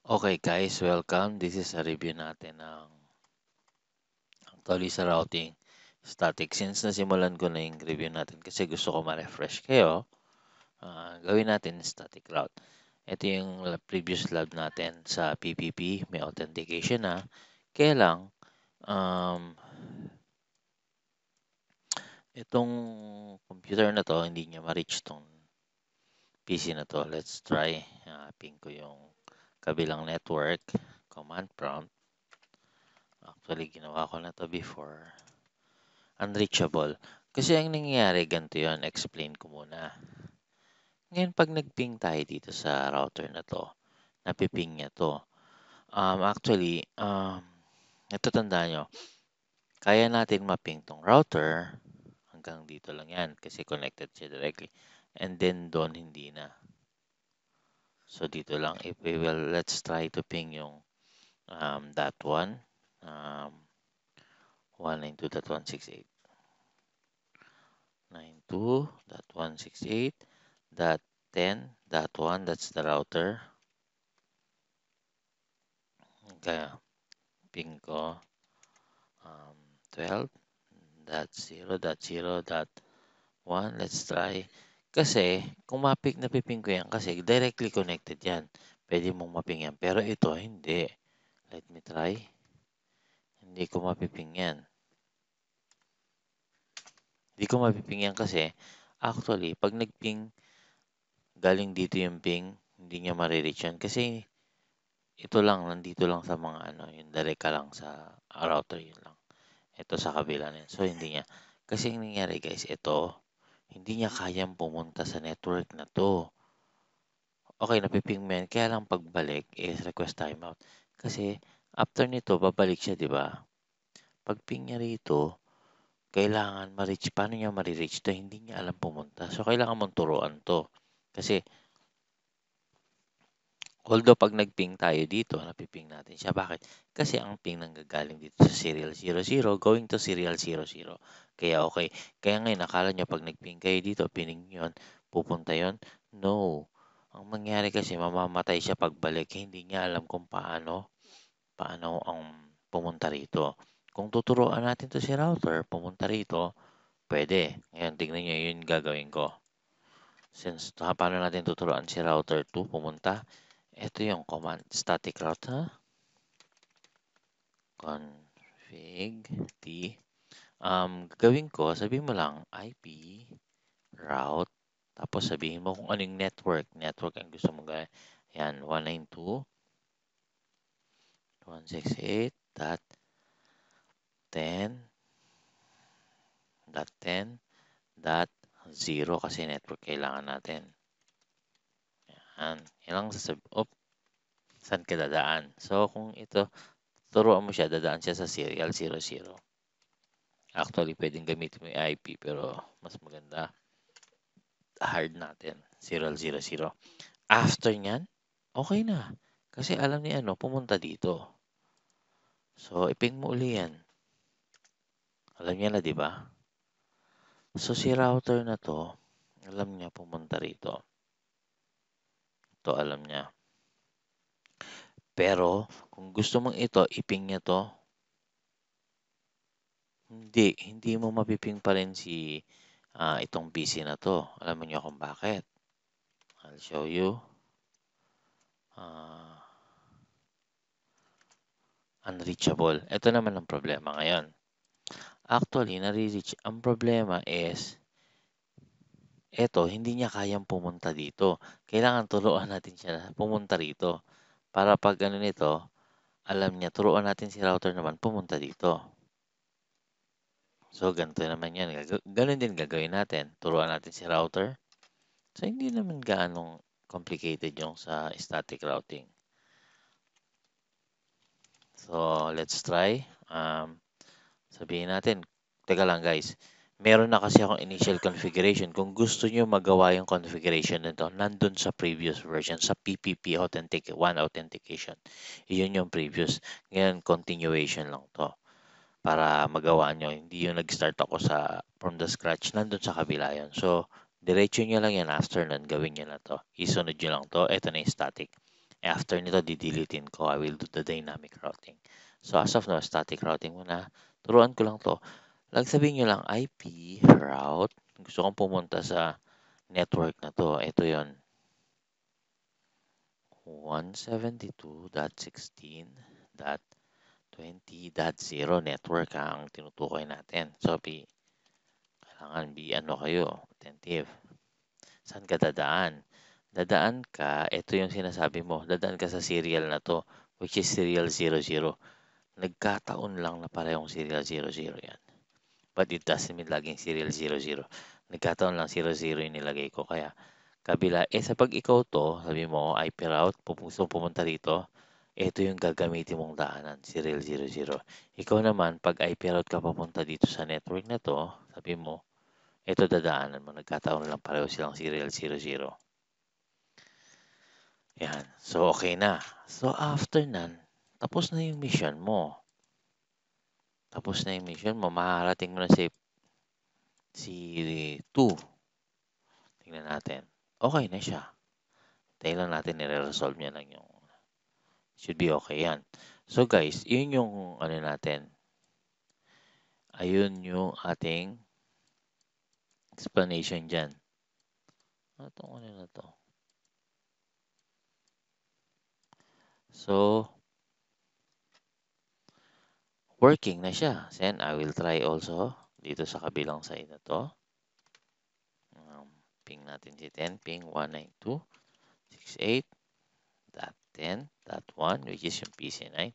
Okay guys, welcome. This is a review natin ng actually sa routing static. Since nasimulan ko na yung review natin kasi gusto ko ma-refresh kayo, gawin natin static route. Ito yung previous lab natin sa PPP, may authentication na. Kaya lang, um, itong computer na to, hindi niya ma-reach tong PC na to. Let's try. Ping ko yung kabilang network, command prompt. Actually, ginawa ko na to before. Unreachable. Kasi ang nangyayari ganito yon, explain ko muna. Ngayon 'pag nag-ping tayo dito sa router na 'to, napi-ping niya 'to. Actually, ito tandaan niyo, kaya natin ma-ping 'tong router hanggang dito lang 'yan kasi connected siya directly and then do'n hindi na. So dito lang if we will let's try to ping yung, that one, um, 192.168. 92.168.10.1, that's the router. Kaya ping ko 12.0.0.1. Let's try. Kasi kung napiping ko yan kasi directly connected yan. Pwede mong maping yan. Pero ito hindi. Let me try. Hindi ko mapiping yan. Hindi ko mapiping yan kasi actually pag nagping galing dito yung ping, hindi niya marireach yan. Kasi ito lang, nandito lang sa mga ano, yung direct ka lang sa router, yun lang. Ito sa kabila na So, hindi niya. Kasi ang nangyari guys, ito, hindi niya kayang pumunta sa network na to. Okay, napiping mo yan. Kaya lang pagbalik is request timeout. Kasi after nito, babalik siya, di ba? Pag ping niya rito, kailangan ma-reach. Paano niya ma-reach to? Hindi niya alam pumunta. So, kailangan mong turuan to. Kasi although 'pag nag-ping tayo dito, napiping natin siya. Bakit? Kasi ang ping nanggagaling dito sa serial 00 going to serial 00. Kaya okay. Kaya ngayon akala niyo 'pag nag-ping kayo dito, pining niyo 'yun, pupunta 'yun? No. Ang mangyari kasi mamamatay siya pagbalik. Hindi niya alam kung paano ang pumunta rito. Kung tuturuan natin 'to si router, pumunta rito, pwede. Ngayon tignan niyo 'yun gagawin ko. Since paano natin tuturuan si router to pumunta? Ito yung command static route ha. Config t. Gagawin ko, sabihin mo lang IP route. Tapos sabihin mo kung ano yung network. Network ang gusto mo gawin. Yan, 192.168.10.10.0 kasi network kailangan natin. Yan. Yan lang saan ka dadaan. So, kung ito, turuan mo siya, dadaan siya sa serial 00. Actually, pwedeng gamitin mo yung IP pero mas maganda hard natin, 000. After niyan, okay na. Kasi alam ni ano, pumunta dito. So, iping mo uli yan. Alam niya na, di ba? So, si router na to, alam niya pumunta rito. Ito, alam niya. Pero, kung gusto mong ito, iping niya to, hindi mo mapiping pa rin itong PC na to. Alam niyo kung bakit. I'll show you. Unreachable. Ito naman ang problema ngayon. Actually, nare-reach. Ang problema is, eto, hindi niya kayang pumunta dito. Kailangan turuan natin siya na pumunta rito. Para pag ano nito, alam niya, turuan natin si router naman pumunta dito. So, ganito naman yan. Ganun din gagawin natin. Turuan natin si router. So, hindi naman gaanong complicated yung sa static routing. So, let's try. Sabihin natin, teka lang guys, meron na kasi akong initial configuration. Kung gusto nyo magawa yung configuration nito, nandun sa previous version, sa PPP One Authentication. Iyon yung previous. Ngayon, continuation lang to para magawa nyo. Hindi yung nag-start ako from the scratch. Nandun sa kabila yun. So, diretso nyo lang yan after nun. Gawin nyo na to. Isunod nyo lang to. Ito na yung static. After nito, didilitin ko. I will do the dynamic routing. So, as of now, static routing muna. Turuan ko lang to. Sabihin nyo lang IP route. Gusto kong pumunta sa network na to. Ito yon 172.16.20.0 network ang tinutukoy natin. So, kailangan ano kayo, attentive. Saan ka dadaan? Dadaan ka, ito yung sinasabi mo, dadaan ka sa serial na to, which is serial 00. Nagkataon lang na parehong serial 00 yan. But it doesn't mean laging serial 00. Nagkataon lang 00 yung nilagay ko. Kaya, kabila, sa pag ikaw to, sabi mo, IP route, gusto pumunta dito, ito yung gagamitin mong daanan, serial 00. Ikaw naman, pag IP route ka papunta dito sa network na to, sabi mo, ito dadaanan mo. Nagkataon lang pareho silang serial 00. Yan. So, okay na. So, after nan, tapos na yung mission mo. Tapos na yung mission mo. Makakarating mo na si 2. Tingnan natin. Okay na siya. Tayo lang natin nire-resolve niya lang yung should be okay yan. So guys, yun yung ano natin. Ayun yung ating explanation dyan. Itong ano na to. So, working na siya. Then, I will try also dito sa kabilang side na to. Ping natin si 10, ping 192.68.10.1 which is yung PC9.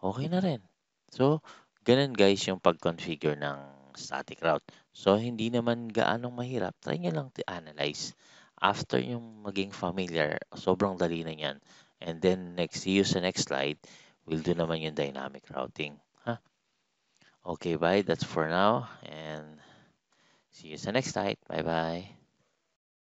Okay na rin. So, ganun guys yung pag-configure ng static route. So, hindi naman gaanong mahirap. Try nyo lang to-analyze. After yung maging familiar, sobrang dali na yan. And then, see you sa next slide, we'll do naman yung dynamic routing. Okay, bye. That's for now. And see you sa next slide. Bye-bye.